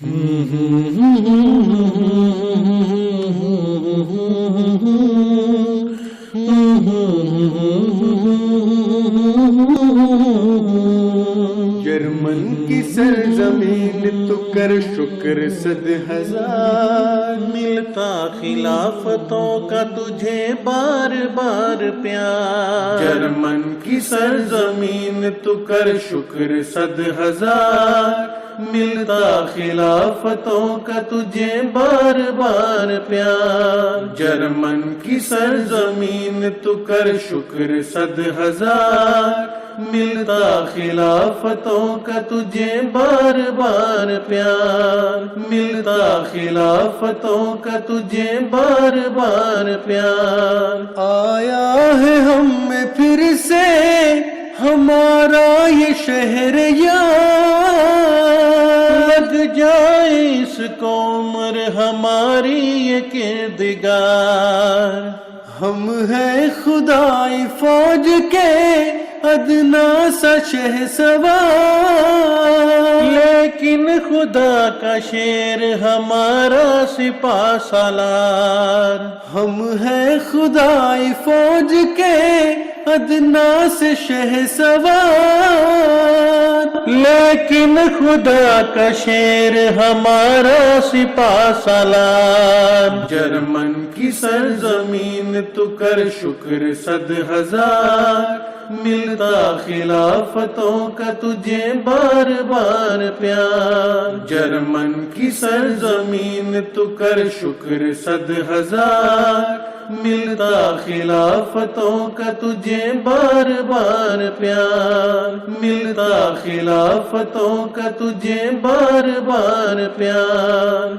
German کی سرزمین تو کر شکر 100,000، ملتا خلافتوں کا تجھے بار بار پیار۔ جرمن کی سرزمین تو کر شکر 100,000، ملتا خلافتوں کا تجھے بار بار پیار۔ جرمن کی سرزمین تو کر شکر 100,000، ملتا خلافتوں کا تجھے بار بار پیار۔ ملتا خلافتوں کا تجھے بار بار پیار۔ آیا ہے ہم میں پھر سے ہمارا یہ شہر یار، لگ جائے اس کو عمر ہماری یہ کردگار۔ ہم ہیں خدائی فوج کے ادنا سا شہسوار، لیکن خدا کا شیر ہمارا سپاہ سالار۔ ہم ہیں خدائی فوج کے ادنا سے شہسوار، لیکن خدا کا شیر ہمارا سپاہ سالار۔ جرمن کی سرزمین تو کر شکر 100,000، ملتا خلافتوں کا تجھے بار بار پیار۔ جرمن کی سرزمین تو کر شکر 100,000، ملتا خلافتوں کا تجھے بار بار پیار۔ ملتا خلافتوں کا تجھے بار بار پیار۔